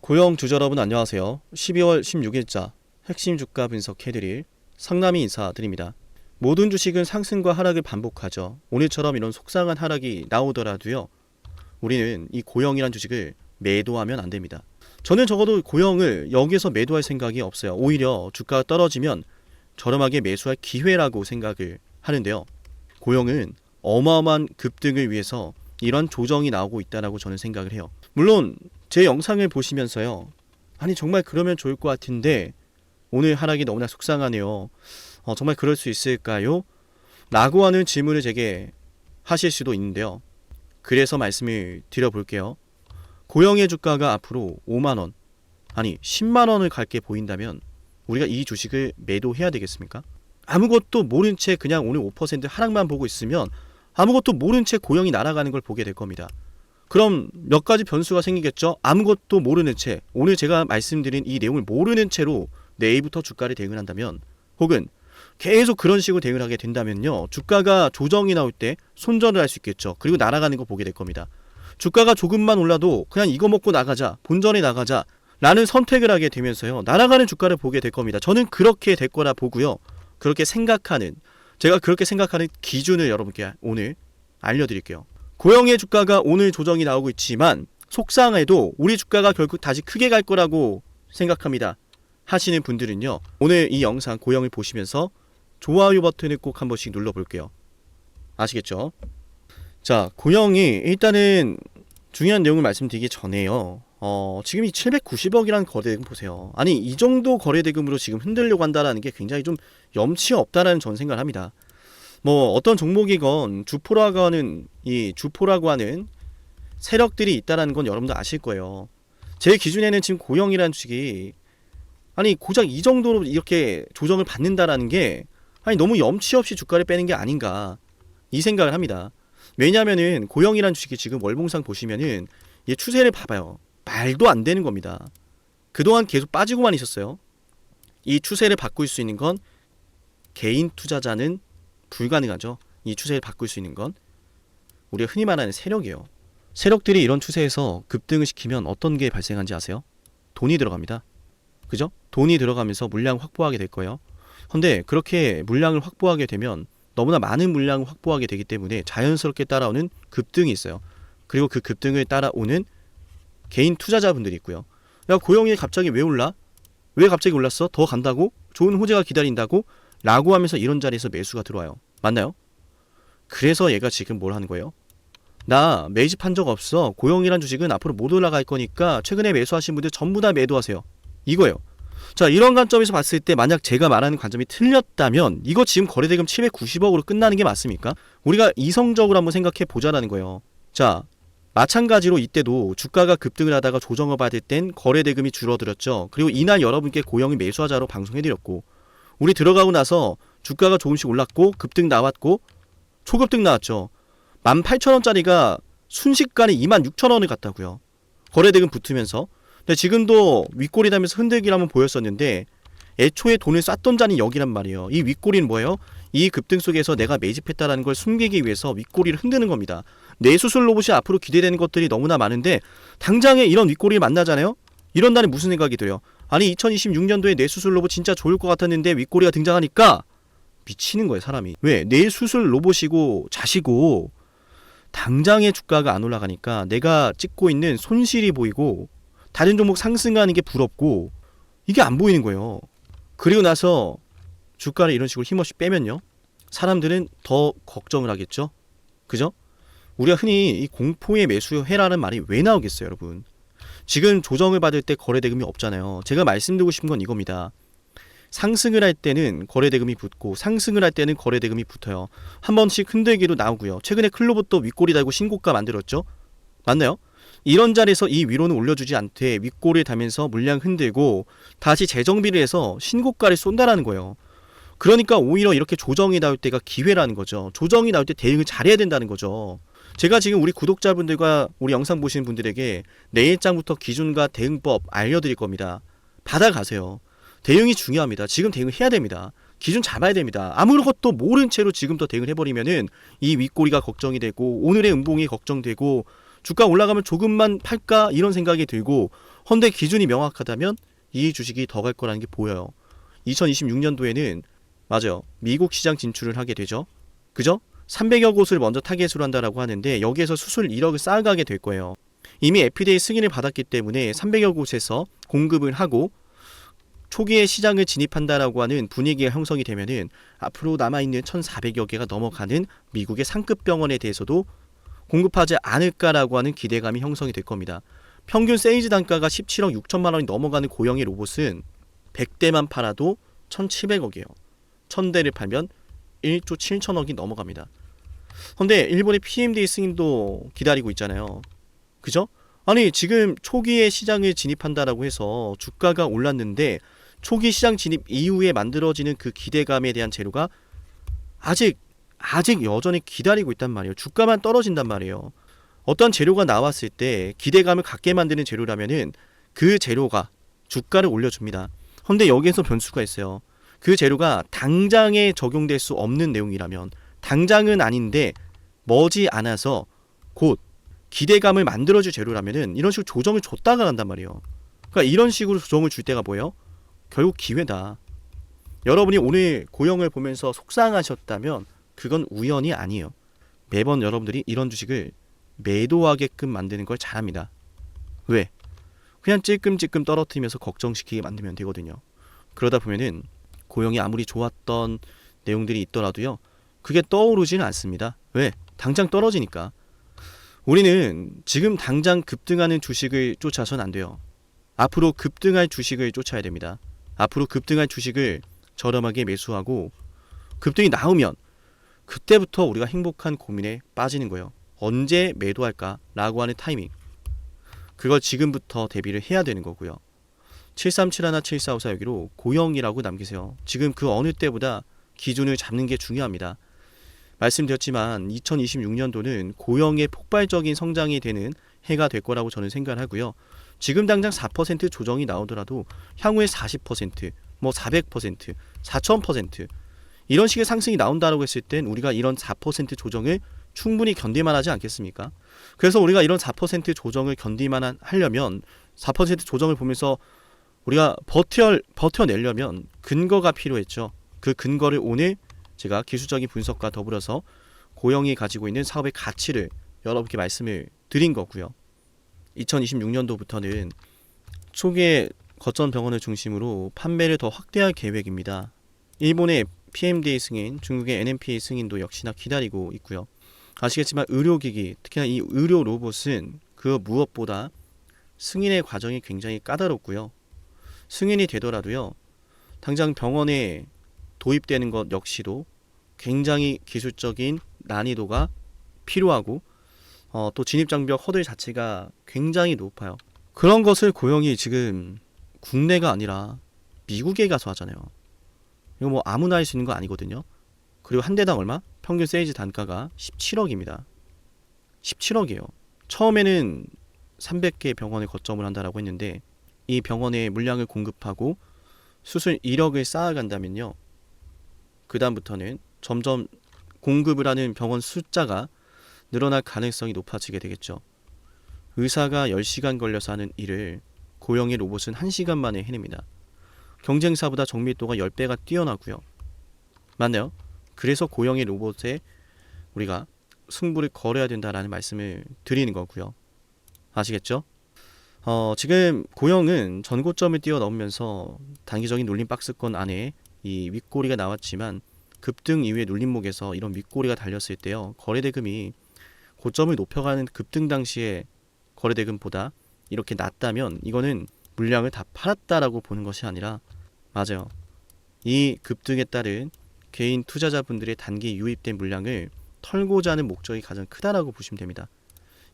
고영 주주 여러분 안녕하세요. 12월 16일자 핵심 주가 분석해드릴 상남이 인사드립니다. 모든 주식은 상승과 하락을 반복하죠. 오늘처럼 이런 속상한 하락이 나오더라도요, 우리는 이 고영이란 주식을 매도하면 안 됩니다. 저는 적어도 고영을 여기에서 매도할 생각이 없어요. 오히려 주가가 떨어지면 저렴하게 매수할 기회라고 생각을 하는데요. 고영은 어마어마한 급등을 위해서 이런 조정이 나오고 있다고 저는 생각을 해요. 물론 제 영상을 보시면서요, 아니 정말 그러면 좋을 것 같은데 오늘 하락이 너무나 속상하네요. 정말 그럴 수 있을까요? 라고 하는 질문을 제게 하실 수도 있는데요. 그래서 말씀을 드려볼게요. 고영의 주가가 앞으로 5만원, 아니 10만원을 갈게 보인다면 우리가 이 주식을 매도해야 되겠습니까? 아무것도 모른 채 그냥 오늘 5% 하락만 보고 있으면 아무것도 모른 채 고영이 날아가는 걸 보게 될 겁니다. 그럼 몇 가지 변수가 생기겠죠. 아무것도 모르는 채, 오늘 제가 말씀드린 이 내용을 모르는 채로 내일부터 주가를 대응을 한다면, 혹은 계속 그런 식으로 대응을 하게 된다면요, 주가가 조정이 나올 때 손절을 할 수 있겠죠. 그리고 날아가는 거 보게 될 겁니다. 주가가 조금만 올라도 그냥 이거 먹고 나가자, 본전에 나가자 라는 선택을 하게 되면서요, 날아가는 주가를 보게 될 겁니다. 저는 그렇게 될 거라 보고요, 그렇게 생각하는, 제가 그렇게 생각하는 기준을 여러분께 오늘 알려드릴게요. 고영의 주가가 오늘 조정이 나오고 있지만 속상해도 우리 주가가 결국 다시 크게 갈 거라고 생각합니다 하시는 분들은요, 오늘 이 영상 고영을 보시면서 좋아요 버튼을 꼭 한 번씩 눌러볼게요. 아시겠죠? 자, 고영이 일단은 중요한 내용을 말씀드리기 전에요, 지금 이 790억이라는 거래대금 보세요. 아니 이 정도 거래대금으로 지금 흔들려고 한다는 게 굉장히 좀 염치 없다라는 전 생각을 합니다. 뭐 어떤 종목이건 주포라고 하는 세력들이 있다라는 건 여러분도 아실 거예요. 제 기준에는 지금 고영이라는 주식이 아니 고작 이 정도로 이렇게 조정을 받는다라는 게 아니 너무 염치 없이 주가를 빼는 게 아닌가 이 생각을 합니다. 왜냐면은 고영이라는 주식이 지금 월봉상 보시면은 이 추세를 봐봐요. 말도 안 되는 겁니다. 그동안 계속 빠지고만 있었어요. 이 추세를 바꿀 수 있는 건 개인 투자자는 불가능하죠. 이 추세를 바꿀 수 있는 건 우리가 흔히 말하는 세력이에요. 세력들이 이런 추세에서 급등을 시키면 어떤 게 발생한지 아세요? 돈이 들어갑니다. 그죠? 돈이 들어가면서 물량 확보하게 될 거예요. 근데 그렇게 물량을 확보하게 되면 너무나 많은 물량을 확보하게 되기 때문에 자연스럽게 따라오는 급등이 있어요. 그리고 그 급등을 따라오는 개인 투자자분들이 있고요. 야, 고영이 갑자기 왜 올라? 왜 갑자기 올랐어? 더 간다고? 좋은 호재가 기다린다고? 라고 하면서 이런 자리에서 매수가 들어와요. 맞나요? 그래서 얘가 지금 뭘 하는 거예요? 나 매집한 적 없어. 고영이란 주식은 앞으로 못 올라갈 거니까 최근에 매수하신 분들 전부 다 매도하세요. 이거예요. 자, 이런 관점에서 봤을 때 만약 제가 말하는 관점이 틀렸다면 이거 지금 거래대금 790억으로 끝나는 게 맞습니까? 우리가 이성적으로 한번 생각해 보자라는 거예요. 자, 마찬가지로 이때도 주가가 급등을 하다가 조정을 받을 땐 거래대금이 줄어들었죠. 그리고 이날 여러분께 고영이 매수하자로 방송해드렸고, 우리 들어가고 나서 주가가 조금씩 올랐고 급등 나왔고 초급등 나왔죠. 18,000원짜리가 순식간에 26,000원을 갔다고요. 거래대금 붙으면서. 근데 지금도 윗꼬리 다면서 흔들기를 한번 보였었는데 애초에 돈을 쌌던 자는 여기란 말이에요. 이 윗꼬리는 뭐예요? 이 급등 속에서 내가 매집했다라는 걸 숨기기 위해서 윗꼬리를 흔드는 겁니다. 뇌수술 로봇이 앞으로 기대되는 것들이 너무나 많은데 당장에 이런 윗꼬리를 만나잖아요? 이런 날에 무슨 생각이 들어요? 아니 2026년도에 뇌수술 로봇 진짜 좋을 것 같았는데 윗꼬리가 등장하니까 미치는 거예요, 사람이. 왜? 뇌수술 로봇이고 자시고 당장에 주가가 안 올라가니까 내가 찍고 있는 손실이 보이고 다른 종목 상승하는 게 부럽고 이게 안 보이는 거예요. 그리고 나서 주가를 이런 식으로 힘없이 빼면요, 사람들은 더 걱정을 하겠죠. 그죠? 우리가 흔히 이 공포의 매수해라는 말이 왜 나오겠어요, 여러분? 지금 조정을 받을 때 거래대금이 없잖아요. 제가 말씀드리고 싶은 건 이겁니다. 상승을 할 때는 거래대금이 붙고 상승을 할 때는 거래대금이 붙어요. 한 번씩 흔들기로 나오고요. 최근에 클로버도 윗꼬리 달고 신고가 만들었죠. 맞나요? 이런 자리에서 이 위로는 올려주지 않되 윗꼬리를 달면서 물량 흔들고 다시 재정비를 해서 신고가를 쏜다라는 거예요. 그러니까 오히려 이렇게 조정이 나올 때가 기회라는 거죠. 조정이 나올 때 대응을 잘해야 된다는 거죠. 제가 지금 우리 구독자분들과 우리 영상 보시는 분들에게 내일장부터 기준과 대응법 알려드릴 겁니다. 받아가세요. 대응이 중요합니다. 지금 대응해야 됩니다. 기준 잡아야 됩니다. 아무것도 모른 채로 지금부터 대응을 해버리면은 이 윗꼬리가 걱정이 되고 오늘의 음봉이 걱정되고 주가 올라가면 조금만 팔까 이런 생각이 들고 헌데 기준이 명확하다면 이 주식이 더 갈 거라는 게 보여요. 2026년도에는 맞아요. 미국 시장 진출을 하게 되죠. 그죠? 300여 곳을 먼저 타겟으로 한다라고 하는데 여기에서 수술 1억을 쌓아가게 될 거예요. 이미 FDA 승인을 받았기 때문에 300여 곳에서 공급을 하고 초기에 시장을 진입한다라고 하는 분위기가 형성이 되면은 앞으로 남아있는 1,400여 개가 넘어가는 미국의 상급 병원에 대해서도 공급하지 않을까라고 하는 기대감이 형성이 될 겁니다. 평균 세일즈 단가가 17억 6천만 원이 넘어가는 고영의 로봇은 100대만 팔아도 1,700억이에요. 1,000대를 팔면 1조 7천억이 넘어갑니다. 근데 일본의 PMDA 승인도 기다리고 있잖아요. 그죠? 아니 지금 초기에 시장을 진입한다라고 해서 주가가 올랐는데 초기 시장 진입 이후에 만들어지는 그 기대감에 대한 재료가 아직 여전히 기다리고 있단 말이에요. 주가만 떨어진단 말이에요. 어떤 재료가 나왔을 때 기대감을 갖게 만드는 재료라면은 그 재료가 주가를 올려줍니다. 근데 여기에서 변수가 있어요. 그 재료가 당장에 적용될 수 없는 내용이라면 당장은 아닌데 머지 않아서 곧 기대감을 만들어줄 재료라면은 이런 식으로 조정을 줬다가 간단 말이에요. 그러니까 이런 식으로 조정을 줄 때가 뭐예요? 결국 기회다. 여러분이 오늘 고영을 보면서 속상하셨다면 그건 우연이 아니에요. 매번 여러분들이 이런 주식을 매도하게끔 만드는 걸 잘합니다. 왜? 그냥 찔끔찔끔 떨어뜨리면서 걱정시키게 만들면 되거든요. 그러다 보면은 고영이 아무리 좋았던 내용들이 있더라도요. 그게 떠오르지는 않습니다. 왜? 당장 떨어지니까. 우리는 지금 당장 급등하는 주식을 쫓아서는 안 돼요. 앞으로 급등할 주식을 쫓아야 됩니다. 앞으로 급등할 주식을 저렴하게 매수하고 급등이 나오면 그때부터 우리가 행복한 고민에 빠지는 거예요. 언제 매도할까라고 하는 타이밍. 그걸 지금부터 대비를 해야 되는 거고요. 7371, 7454 여기로 고영이라고 남기세요. 지금 그 어느 때보다 기준을 잡는 게 중요합니다. 말씀드렸지만 2026년도는 고영의 폭발적인 성장이 되는 해가 될 거라고 저는 생각을 하고요. 지금 당장 4% 조정이 나오더라도 향후에 40%, 뭐 400%, 4000% 이런 식의 상승이 나온다고 했을 땐 우리가 이런 4% 조정을 충분히 견딜만 하지 않겠습니까? 그래서 우리가 이런 4% 조정을 견딜만 하려면 4% 조정을 보면서 우리가 버텨내려면 근거가 필요했죠. 그 근거를 오늘 제가 기술적인 분석과 더불어서 고영이 가지고 있는 사업의 가치를 여러분께 말씀을 드린 거고요. 2026년도부터는 초기에 거점 병원을 중심으로 판매를 더 확대할 계획입니다. 일본의 PMDA 승인, 중국의 NMPA 승인도 역시나 기다리고 있고요. 아시겠지만 의료기기, 특히나 이 의료 로봇은 그 무엇보다 승인의 과정이 굉장히 까다롭고요. 승인이 되더라도요. 당장 병원에 도입되는 것 역시도 굉장히 기술적인 난이도가 필요하고 또 진입장벽 허들 자체가 굉장히 높아요. 그런 것을 고영이 지금 국내가 아니라 미국에 가서 하잖아요. 이거 뭐 아무나 할 수 있는 거 아니거든요. 그리고 한 대당 얼마? 평균 세일즈 단가가 17억입니다. 17억이에요. 처음에는 300개 병원에 거점을 한다라고 했는데 이 병원에 물량을 공급하고 수술 1억을 쌓아간다면요. 그 다음부터는 점점 공급을 하는 병원 숫자가 늘어날 가능성이 높아지게 되겠죠. 의사가 10시간 걸려서 하는 일을 고영의 로봇은 1시간 만에 해냅니다. 경쟁사보다 정밀도가 10배가 뛰어나고요. 맞나요? 그래서 고영의 로봇에 우리가 승부를 걸어야 된다라는 말씀을 드리는 거고요. 아시겠죠? 지금 고영은 전고점을 뛰어넘으면서 단기적인 눌림 박스권 안에 이 윗꼬리가 나왔지만 급등 이후에 눌림목에서 이런 윗꼬리가 달렸을 때요. 거래대금이 고점을 높여가는 급등 당시에 거래대금보다 이렇게 낮다면 이거는 물량을 다 팔았다라고 보는 것이 아니라 맞아요. 이 급등에 따른 개인 투자자분들의 단기 유입된 물량을 털고자 하는 목적이 가장 크다라고 보시면 됩니다.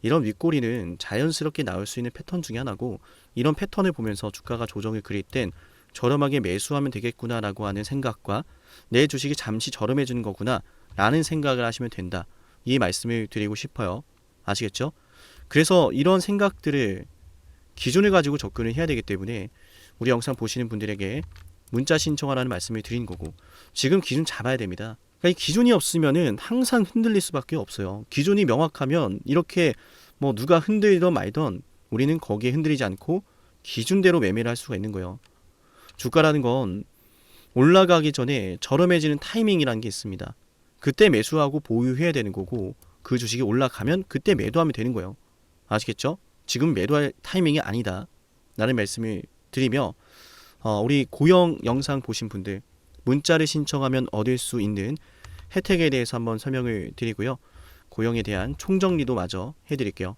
이런 윗꼬리는 자연스럽게 나올 수 있는 패턴 중에 하나고 이런 패턴을 보면서 주가가 조정을 그릴 땐 저렴하게 매수하면 되겠구나라고 하는 생각과 내 주식이 잠시 저렴해지는 거구나 라는 생각을 하시면 된다. 이 말씀을 드리고 싶어요. 아시겠죠? 그래서 이런 생각들을 기준을 가지고 접근을 해야 되기 때문에 우리 영상 보시는 분들에게 문자 신청하라는 말씀을 드린 거고 지금 기준 잡아야 됩니다. 그러니까 이 기준이 없으면은 항상 흔들릴 수밖에 없어요. 기준이 명확하면 이렇게 뭐 누가 흔들던 말던 우리는 거기에 흔들리지 않고 기준대로 매매를 할 수가 있는 거예요. 주가라는 건 올라가기 전에 저렴해지는 타이밍이라는 게 있습니다. 그때 매수하고 보유해야 되는 거고 그 주식이 올라가면 그때 매도하면 되는 거예요. 아시겠죠? 지금 매도할 타이밍이 아니다 라는 말씀을 드리며 우리 고영 영상 보신 분들 문자를 신청하면 얻을 수 있는 혜택에 대해서 한번 설명을 드리고요. 고영에 대한 총정리도 마저 해드릴게요.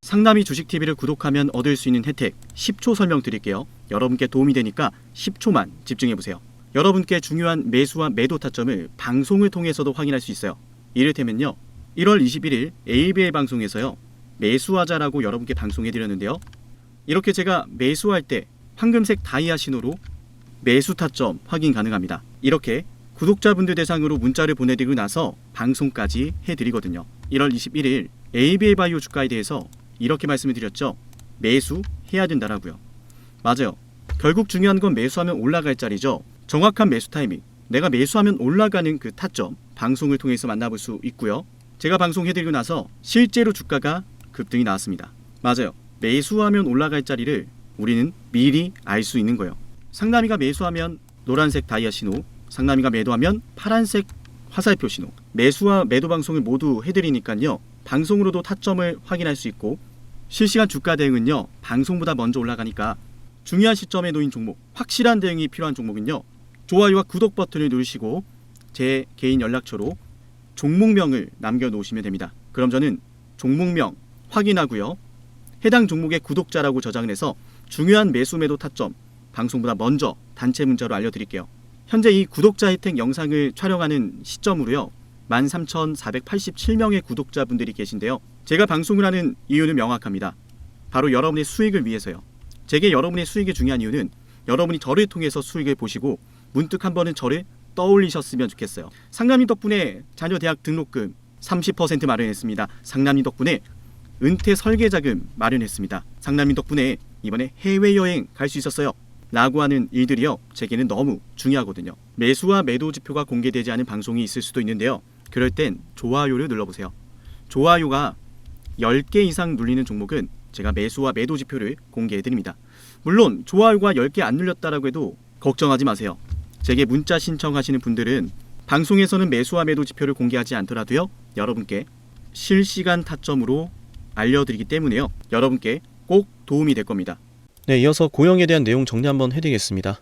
상남이 주식TV를 구독하면 얻을 수 있는 혜택 10초 설명드릴게요. 여러분께 도움이 되니까 10초만 집중해보세요. 여러분께 중요한 매수와 매도 타점을 방송을 통해서도 확인할 수 있어요. 이를테면요. 1월 21일 ABL 방송에서요. 매수하자라고 여러분께 방송해드렸는데요. 이렇게 제가 매수할 때 황금색 다이아 신호로 매수 타점 확인 가능합니다. 이렇게 구독자분들 대상으로 문자를 보내드리고 나서 방송까지 해드리거든요. 1월 21일 ABL 바이오 주가에 대해서 이렇게 말씀을 드렸죠. 매수해야 된다라고요. 맞아요. 결국 중요한 건 매수하면 올라갈 자리죠. 정확한 매수 타이밍, 내가 매수하면 올라가는 그 타점 방송을 통해서 만나볼 수 있고요. 제가 방송해드리고 나서 실제로 주가가 급등이 나왔습니다. 맞아요. 매수하면 올라갈 자리를 우리는 미리 알 수 있는 거예요. 상남이가 매수하면 노란색 다이아 신호, 상남이가 매도하면 파란색 화살표 신호. 매수와 매도 방송을 모두 해드리니까요. 방송으로도 타점을 확인할 수 있고 실시간 주가 대응은요. 방송보다 먼저 올라가니까 중요한 시점에 놓인 종목, 확실한 대응이 필요한 종목은요. 좋아요와 구독 버튼을 누르시고 제 개인 연락처로 종목명을 남겨놓으시면 됩니다. 그럼 저는 종목명 확인하고요. 해당 종목의 구독자라고 저장을 해서 중요한 매수 매도 타점 방송보다 먼저 단체 문자로 알려드릴게요. 현재 이 구독자 혜택 영상을 촬영하는 시점으로요. 13,487명의 구독자분들이 계신데요. 제가 방송을 하는 이유는 명확합니다. 바로 여러분의 수익을 위해서요. 제게 여러분의 수익이 중요한 이유는 여러분이 저를 통해서 수익을 보시고 문득 한 번은 저를 떠올리셨으면 좋겠어요. 상남이 덕분에 자녀 대학 등록금 30% 마련했습니다. 상남이 덕분에 은퇴 설계자금 마련했습니다. 상남이 덕분에 이번에 해외여행 갈 수 있었어요. 라고 하는 일들이요. 제게는 너무 중요하거든요. 매수와 매도 지표가 공개되지 않은 방송이 있을 수도 있는데요. 그럴 땐 좋아요를 눌러보세요. 좋아요가 10개 이상 눌리는 종목은 제가 매수와 매도 지표를 공개해드립니다. 물론 좋아요가 10개 안 눌렸다라고 해도 걱정하지 마세요. 제게 문자 신청하시는 분들은 방송에서는 매수와 매도 지표를 공개하지 않더라도요. 여러분께 실시간 타점으로 알려드리기 때문에요. 여러분께 꼭 도움이 될 겁니다. 네, 이어서 고영에 대한 내용 정리 한번 해드리겠습니다.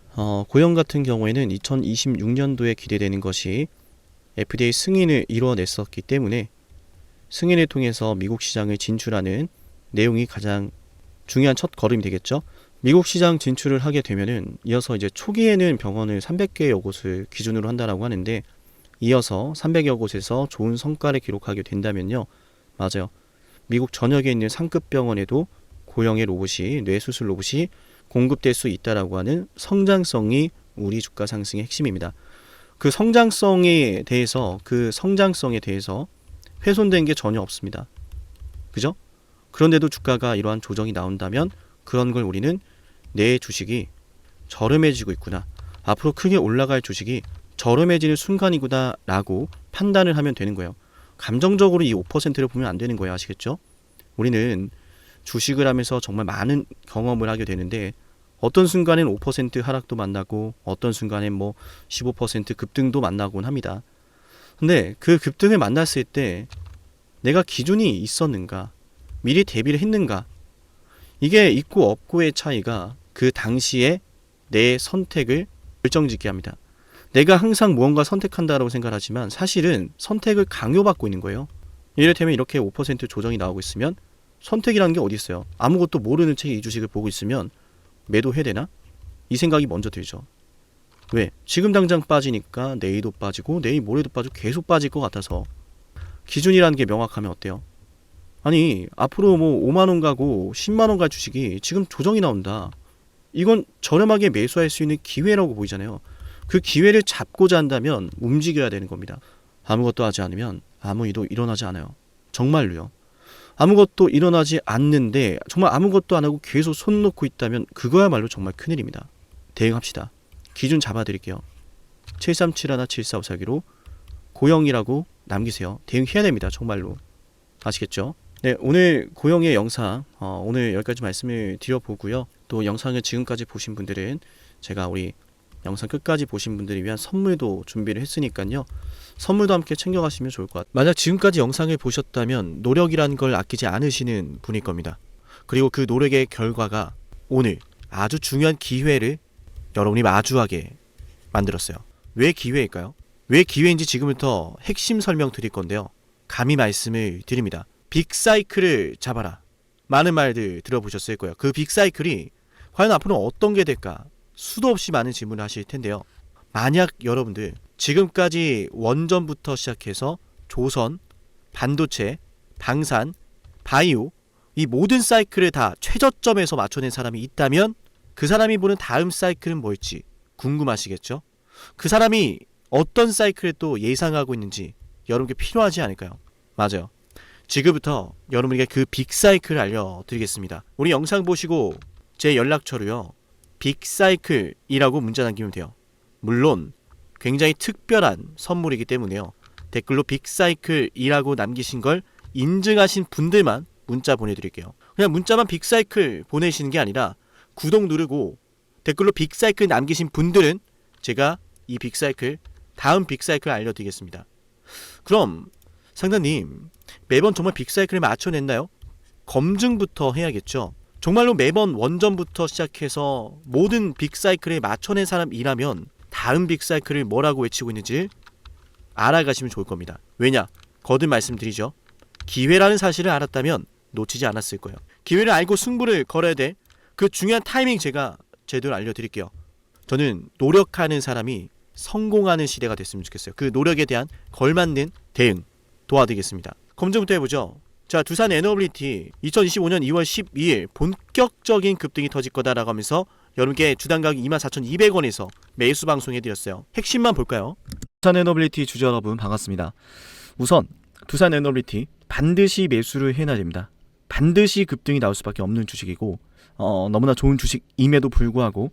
고영 같은 경우에는 2026년도에 기대되는 것이 FDA 승인을 이뤄냈었기 때문에 승인을 통해서 미국 시장을 진출하는 내용이 가장 중요한 첫 걸음이 되겠죠. 미국 시장 진출을 하게 되면은 이어서 이제 초기에는 병원을 300개여 곳을 기준으로 한다라고 하는데 이어서 300여 곳에서 좋은 성과를 기록하게 된다면요. 맞아요. 미국 전역에 있는 상급 병원에도 고영의 로봇이 뇌수술 로봇이 공급될 수 있다라고 하는 성장성이 우리 주가 상승의 핵심입니다. 그 성장성에 대해서 훼손된 게 전혀 없습니다. 그죠? 그런데도 주가가 이러한 조정이 나온다면 그런 걸 우리는 내 주식이 저렴해지고 있구나. 앞으로 크게 올라갈 주식이 저렴해지는 순간이구나 라고 판단을 하면 되는 거예요. 감정적으로 이 5%를 보면 안 되는 거예요. 아시겠죠? 우리는 주식을 하면서 정말 많은 경험을 하게 되는데 어떤 순간엔 5% 하락도 만나고 어떤 순간엔 뭐 15% 급등도 만나곤 합니다. 근데 그 급등을 만났을 때 내가 기준이 있었는가? 미리 대비를 했는가? 이게 있고 없고의 차이가 그 당시에 내 선택을 결정짓게 합니다. 내가 항상 무언가 선택한다라고 생각하지만 사실은 선택을 강요받고 있는 거예요. 이를테면 이렇게 5% 조정이 나오고 있으면 선택이라는 게 어디 있어요? 아무것도 모르는 채 이 주식을 보고 있으면 매도해야 되나? 이 생각이 먼저 들죠. 왜? 지금 당장 빠지니까 내일도 빠지고 내일 모레도 빠지고 계속 빠질 것 같아서. 기준이라는 게 명확하면 어때요? 아니 앞으로 뭐 5만원 가고 10만원 갈 주식이 지금 조정이 나온다. 이건 저렴하게 매수할 수 있는 기회라고 보이잖아요. 그 기회를 잡고자 한다면 움직여야 되는 겁니다. 아무것도 하지 않으면 아무 일도 일어나지 않아요. 정말로요. 아무것도 일어나지 않는데 정말 아무것도 안 하고 계속 손 놓고 있다면 그거야말로 정말 큰일입니다. 대응합시다. 기준 잡아드릴게요. 7371-7454기로 고영이라고 남기세요. 대응해야 됩니다. 정말로. 아시겠죠? 네, 오늘 고영의 영상 오늘 여기까지 말씀을 드려보고요. 또 또 영상을 지금까지 보신 분들은 제가 우리 영상 끝까지 보신 분들을 위한 선물도 준비를 했으니까요. 선물도 함께 챙겨가시면 좋을 것 같아요. 만약 지금까지 영상을 보셨다면 노력이라는 걸 아끼지 않으시는 분일 겁니다. 그리고 그 노력의 결과가 오늘 아주 중요한 기회를 여러분이 마주하게 만들었어요. 왜 기회일까요? 왜 기회인지 지금부터 핵심 설명 드릴 건데요. 감히 말씀을 드립니다. 빅사이클을 잡아라. 많은 말들 들어보셨을 거예요. 그 빅사이클이 과연 앞으로 어떤 게 될까? 수도 없이 많은 질문을 하실 텐데요. 만약 여러분들 지금까지 원전부터 시작해서 조선, 반도체, 방산, 바이오 이 모든 사이클을 다 최저점에서 맞춰낸 사람이 있다면 그 사람이 보는 다음 사이클은 뭘지 궁금하시겠죠? 그 사람이 어떤 사이클을 또 예상하고 있는지 여러분께 필요하지 않을까요? 맞아요. 지금부터 여러분에게 그 빅사이클을 알려드리겠습니다. 우리 영상 보시고 제 연락처로요. 빅사이클이라고 문자 남기면 돼요. 물론 굉장히 특별한 선물이기 때문에요. 댓글로 빅사이클이라고 남기신 걸 인증하신 분들만 문자 보내드릴게요. 그냥 문자만 빅사이클 보내시는 게 아니라 구독 누르고 댓글로 빅사이클 남기신 분들은 제가 이 빅사이클 다음 빅사이클 알려드리겠습니다. 그럼 상담님 매번 정말 빅사이클을 맞춰냈나요? 검증부터 해야겠죠. 정말로 매번 원전부터 시작해서 모든 빅사이클에 맞춰낸 사람이라면 다음 빅사이클을 뭐라고 외치고 있는지 알아가시면 좋을 겁니다. 왜냐? 거듭 말씀드리죠. 기회라는 사실을 알았다면 놓치지 않았을 거예요. 기회를 알고 승부를 걸어야 돼. 그 중요한 타이밍 제가 제대로 알려드릴게요. 저는 노력하는 사람이 성공하는 시대가 됐으면 좋겠어요. 그 노력에 대한 걸맞는 대응 도와드리겠습니다. 검증부터 해보죠. 자, 두산 에너빌리티 2025년 2월 12일 본격적인 급등이 터질 거다라고 하면서 여러분께 주당 가격 24,200원에서 매수 방송해드렸어요. 핵심만 볼까요? 두산 에너빌리티 주주 여러분 반갑습니다. 우선 두산 에너빌리티 반드시 매수를 해놔야 됩니다. 반드시 급등이 나올 수밖에 없는 주식이고 너무나 좋은 주식임에도 불구하고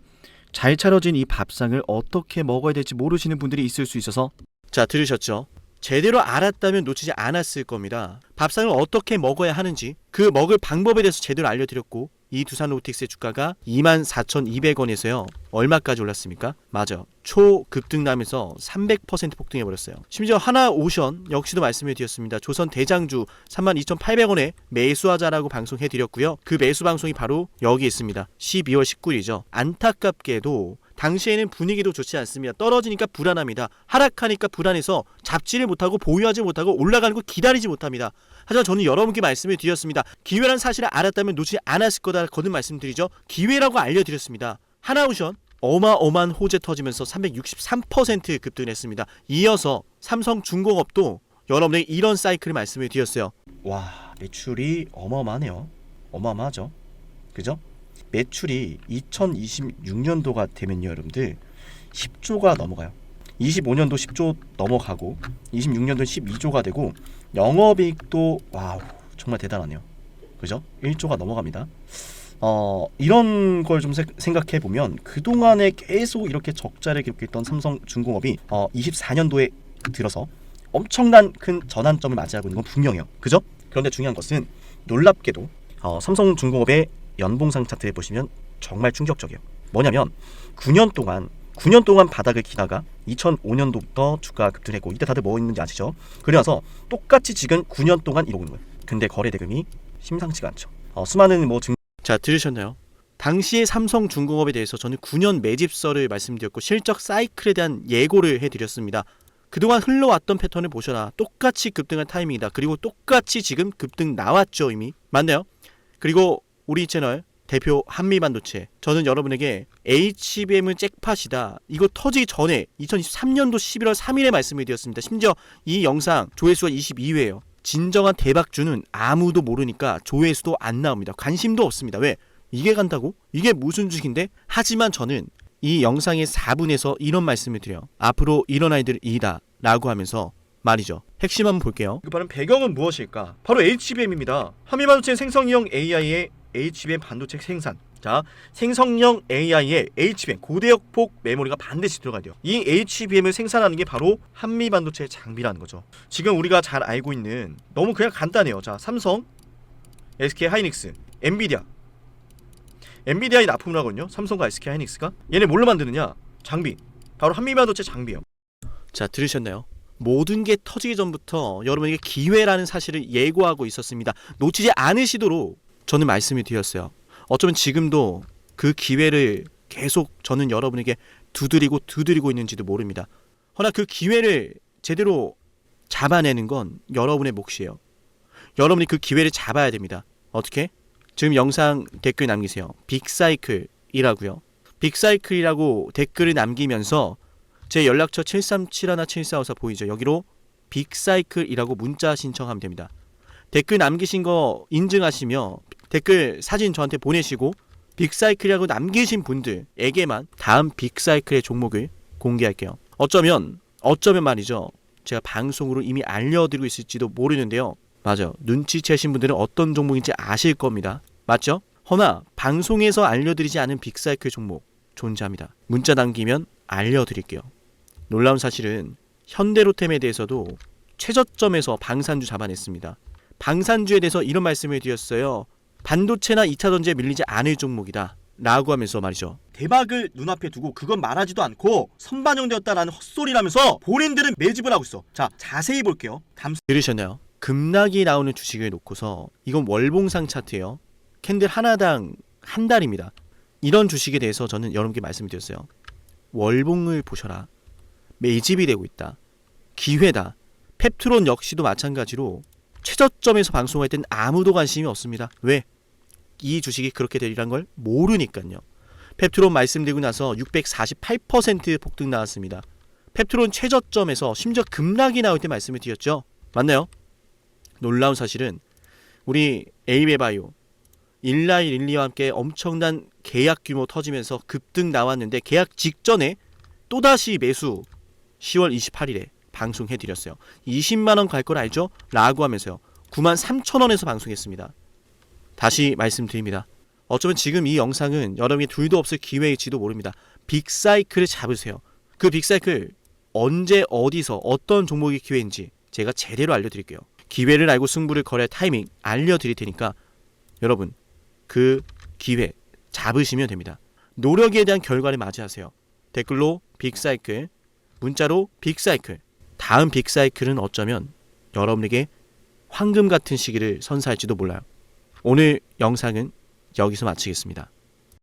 잘 차려진 이 밥상을 어떻게 먹어야 될지 모르시는 분들이 있을 수 있어서 자, 들으셨죠? 제대로 알았다면 놓치지 않았을 겁니다. 밥상을 어떻게 먹어야 하는지 그 먹을 방법에 대해서 제대로 알려드렸고 이 두산 로보틱스의 주가가 24,200원에서요. 얼마까지 올랐습니까? 맞아. 초급등 나면서 300% 폭등해버렸어요. 심지어 하나오션 역시도 말씀해 드렸습니다. 조선 대장주 32,800원에 매수하자라고 방송해드렸고요. 그 매수 방송이 바로 여기 있습니다. 12월 19일이죠. 안타깝게도 당시에는 분위기도 좋지 않습니다. 떨어지니까 불안합니다. 하락하니까 불안해서 잡지를 못하고 보유하지 못하고 올라가는 거 기다리지 못합니다. 하지만 저는 여러분께 말씀을 드렸습니다. 기회란 사실을 알았다면 놓치지 않았을 거다 거듭 말씀드리죠. 기회라고 알려드렸습니다. 하나오션 어마어마한 호재 터지면서 363% 급등했습니다. 이어서 삼성중공업도 여러분에게 이런 사이클을 말씀을 드렸어요. 와 매출이 어마어마하네요. 어마어마하죠. 그죠? 매출이 2026년도가 되면요 여러분들 10조가 넘어가요. 25년도 10조 넘어가고 26년도 12조가 되고 영업이익도 와우 정말 대단하네요. 그죠? 1조가 넘어갑니다. 이런 걸 좀 생각해 보면 그동안에 계속 이렇게 적자를 기록했던 삼성중공업이 24년도에 들어서 엄청난 큰 전환점을 맞이하고 있는 건 분명해요. 그죠? 그런데 중요한 것은 놀랍게도 삼성중공업의 연봉상 차트에 보시면 정말 충격적이에요. 뭐냐면 9년 동안 바닥을 기다가 2005년도부터 주가가 급등했고 이때 다들 뭐 있는지 아시죠? 그래서 똑같이 지금 9년 동안 이러고 있는 거예요. 근데 거래 대금이 심상치가 않죠. 수많은 자, 들으셨나요? 당시의 삼성중공업에 대해서 저는 9년 매집설을 말씀드렸고 실적 사이클에 대한 예고를 해드렸습니다. 그동안 흘러왔던 패턴을 보셔라. 똑같이 급등한 타이밍이다. 그리고 똑같이 지금 급등 나왔죠 이미. 맞나요? 그리고 우리 채널 대표 한미반도체 저는 여러분에게 HBM은 잭팟이다. 이거 터지기 전에 2023년도 11월 3일에 말씀을 드렸습니다. 심지어 이 영상 조회수가 22회예요. 진정한 대박주는 아무도 모르니까 조회수도 안 나옵니다. 관심도 없습니다. 왜? 이게 간다고? 이게 무슨 주식인데? 하지만 저는 이 영상의 4분에서 이런 말씀을 드려요. 앞으로 일어날 일이다 라고 하면서 말이죠. 핵심 한번 볼게요. 급하는 배경은 무엇일까? 바로 HBM입니다. 한미반도체 생성형 AI의 HBM 반도체 생산. 자, 생성형 AI의 HBM 고대역폭 메모리가 반드시 들어가야 돼요. 이 HBM을 생산하는 게 바로 한미반도체 장비라는 거죠. 지금 우리가 잘 알고 있는 너무 그냥 간단해요. 자, 삼성, SK 하이닉스, 엔비디아 엔비디아의 납품을 하거든요. 삼성과 SK 하이닉스가. 얘네 뭘로 만드느냐? 장비. 바로 한미반도체 장비요. 자, 들으셨나요? 모든 게 터지기 전부터 여러분에게 기회라는 사실을 예고하고 있었습니다. 놓치지 않으시도록 저는 말씀을 드렸어요. 어쩌면 지금도 그 기회를 계속 저는 여러분에게 두드리고 있는지도 모릅니다. 허나 그 기회를 제대로 잡아내는 건 여러분의 몫이에요. 여러분이 그 기회를 잡아야 됩니다. 어떻게? 지금 영상 댓글 남기세요. 빅사이클이라고요. 빅사이클이라고 댓글을 남기면서 제 연락처 737-7454 보이죠? 여기로 빅사이클이라고 문자 신청하면 됩니다. 댓글 남기신 거 인증하시며 댓글 사진 저한테 보내시고 빅사이클이라고 남기신 분들에게만 다음 빅사이클의 종목을 공개할게요. 어쩌면 말이죠. 제가 방송으로 이미 알려드리고 있을지도 모르는데요. 맞아요. 눈치채신 분들은 어떤 종목인지 아실 겁니다. 맞죠? 허나 방송에서 알려드리지 않은 빅사이클 종목 존재합니다. 문자 남기면 알려드릴게요. 놀라운 사실은 현대로템에 대해서도 최저점에서 방산주 잡아냈습니다. 방산주에 대해서 이런 말씀을 드렸어요. 반도체나 2차전지에 밀리지 않을 종목이다 라고 하면서 말이죠. 대박을 눈앞에 두고 그건 말하지도 않고 선반영되었다라는 헛소리라면서 본인들은 매집을 하고 있어. 자, 자세히 볼게요. 들으셨나요? 급락이 나오는 주식을 놓고서 이건 월봉상 차트예요. 캔들 하나당 한 달입니다. 이런 주식에 대해서 저는 여러분께 말씀드렸어요. 월봉을 보셔라. 매집이 되고 있다. 기회다. 펩트론 역시도 마찬가지로 최저점에서 방송할 때는 아무도 관심이 없습니다. 왜? 이 주식이 그렇게 되리란 걸 모르니까요. 펩트론 말씀드리고 나서 648% 폭등 나왔습니다. 펩트론 최저점에서 심지어 급락이 나올 때 말씀을 드렸죠. 맞나요? 놀라운 사실은 우리 에이베바이오, 일라이 릴리와 함께 엄청난 계약 규모 터지면서 급등 나왔는데 계약 직전에 또다시 매수 10월 28일에 방송해드렸어요. 20만원 갈 걸 알죠? 라고 하면서요. 93,000원에서 방송했습니다. 다시 말씀드립니다. 어쩌면 지금 이 영상은 여러분이 둘도 없을 기회일지도 모릅니다. 빅사이클을 잡으세요. 그 빅사이클 언제 어디서 어떤 종목이 기회인지 제가 제대로 알려드릴게요. 기회를 알고 승부를 걸을 타이밍 알려드릴 테니까 여러분 그 기회 잡으시면 됩니다. 노력에 대한 결과를 맞이하세요. 댓글로 빅사이클, 문자로 빅사이클. 다음 빅사이클은 어쩌면 여러분에게 황금 같은 시기를 선사할지도 몰라요. 오늘 영상은 여기서 마치겠습니다.